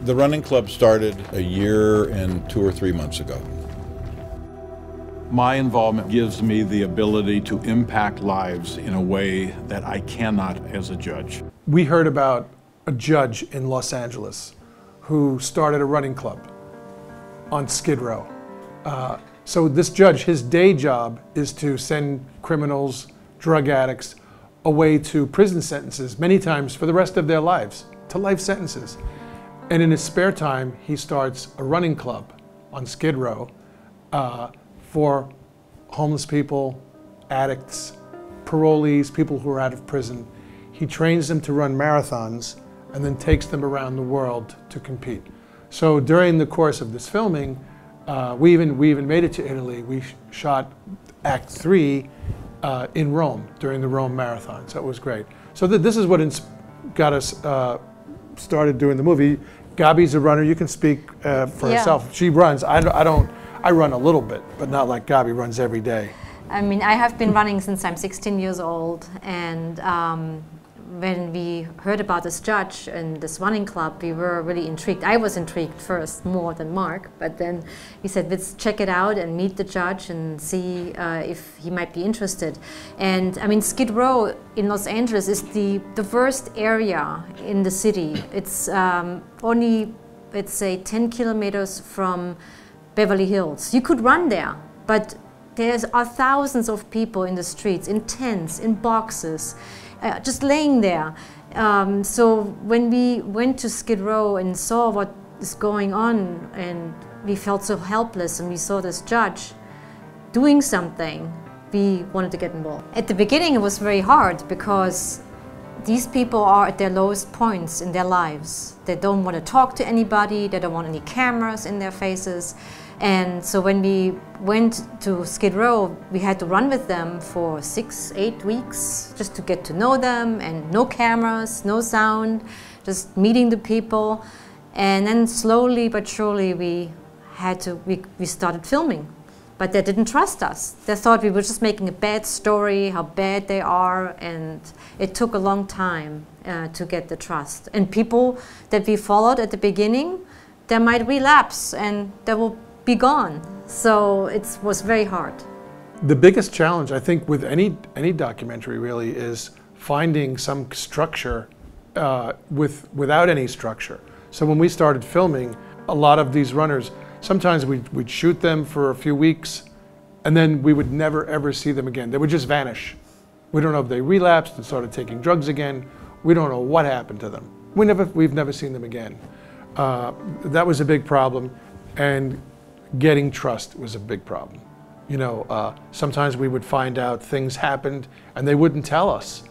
The running club started a year and 2 or 3 months ago. My involvement gives me the ability to impact lives in a way that I cannot as a judge. We heard about a judge in Los Angeles who started a running club on Skid Row. So this judge, his day job is to send criminals, drug addicts, away to prison sentences, many times for the rest of their lives, to life sentences. And in his spare time, he starts a running club on Skid Row for homeless people, addicts, parolees, people who are out of prison. He trains them to run marathons and then takes them around the world to compete. So during the course of this filming, we even made it to Italy. We shot Act 3 in Rome during the Rome Marathon, so it was great. So this is what got us started doing the movie. Gabi's a runner. You can speak for herself. She runs. I run a little bit, but not like Gabi runs every day. I mean, I have been running since I'm 16 years old, and when we heard about this judge and this running club, we were really intrigued. I was intrigued first, more than Mark, but then we said, let's check it out and meet the judge and see if he might be interested. And I mean, Skid Row in Los Angeles is the worst area in the city. It's only, let's say, 10 kilometers from Beverly Hills. You could run there, but there are thousands of people in the streets, in tents, in boxes, just laying there. So when we went to Skid Row and saw what is going on, and we felt so helpless, and we saw this judge doing something, we wanted to get involved. At the beginning it was very hard because these people are at their lowest points in their lives. They don't want to talk to anybody, they don't want any cameras in their faces. And so when we went to Skid Row, we had to run with them for 6-8 weeks just to get to know them, and no cameras, no sound, just meeting the people. And then slowly but surely we started filming. But they didn't trust us. They thought we were just making a bad story, how bad they are, and it took a long time to get the trust. And people that we followed at the beginning, they might relapse and they will be gone. So it was very hard. The biggest challenge, I think, with any documentary really is finding some structure without any structure. So when we started filming, a lot of these runners, sometimes we'd shoot them for a few weeks and then we would never ever see them again. They would just vanish. We don't know if they relapsed and started taking drugs again. We don't know what happened to them. We've never seen them again. That was a big problem, and getting trust was a big problem. You know, sometimes we would find out things happened and they wouldn't tell us.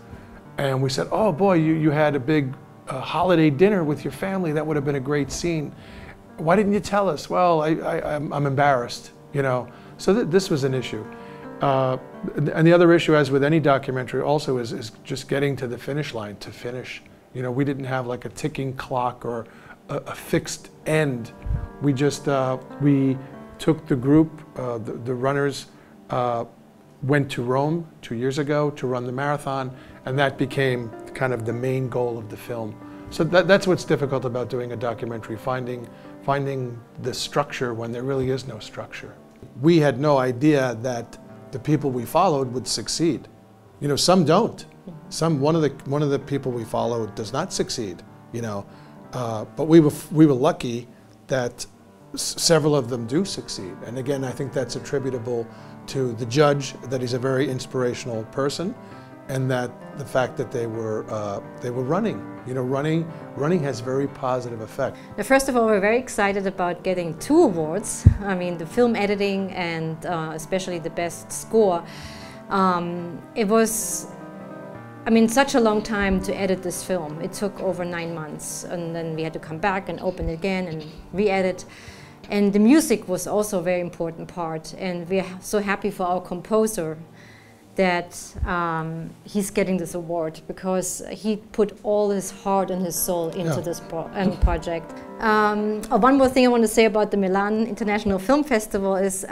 And we said, oh boy, you had a big holiday dinner with your family. That would have been a great scene. Why didn't you tell us? Well, I'm embarrassed, you know. So this was an issue. And the other issue, as with any documentary also, is just getting to the finish line, to finish. You know, we didn't have like a ticking clock or a fixed end. We just, we took the group, the runners, went to Rome 2 years ago to run the marathon, and that became kind of the main goal of the film. So that's what's difficult about doing a documentary, finding the structure when there really is no structure. We had no idea that the people we followed would succeed. You know, some don't. One of the people we follow does not succeed. You know, but we were lucky that several of them do succeed. And again, I think that's attributable to the judge, that he's a very inspirational person, and that the fact that they were running. You know, running has very positive effect. First of all, we're very excited about getting 2 awards. I mean, the film editing and especially the best score. It was, I mean, such a long time to edit this film. It took over 9 months, and then we had to come back and open it again and re-edit. And the music was also a very important part, and we're so happy for our composer that he's getting this award, because he put all his heart and his soul into this project. One more thing I want to say about the Milan International Film Festival is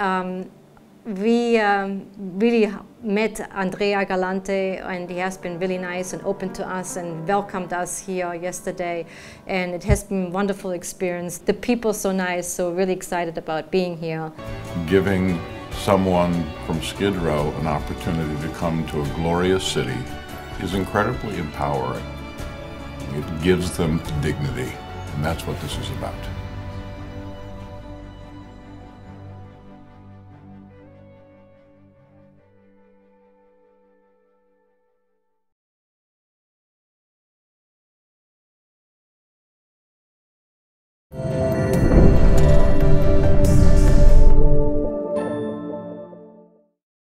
We really met Andrea Galante, and he has been really nice and open to us and welcomed us here yesterday, and it has been a wonderful experience. The people so nice, so really excited about being here. Giving someone from Skid Row an opportunity to come to a glorious city is incredibly empowering. It gives them dignity, and that's what this is about.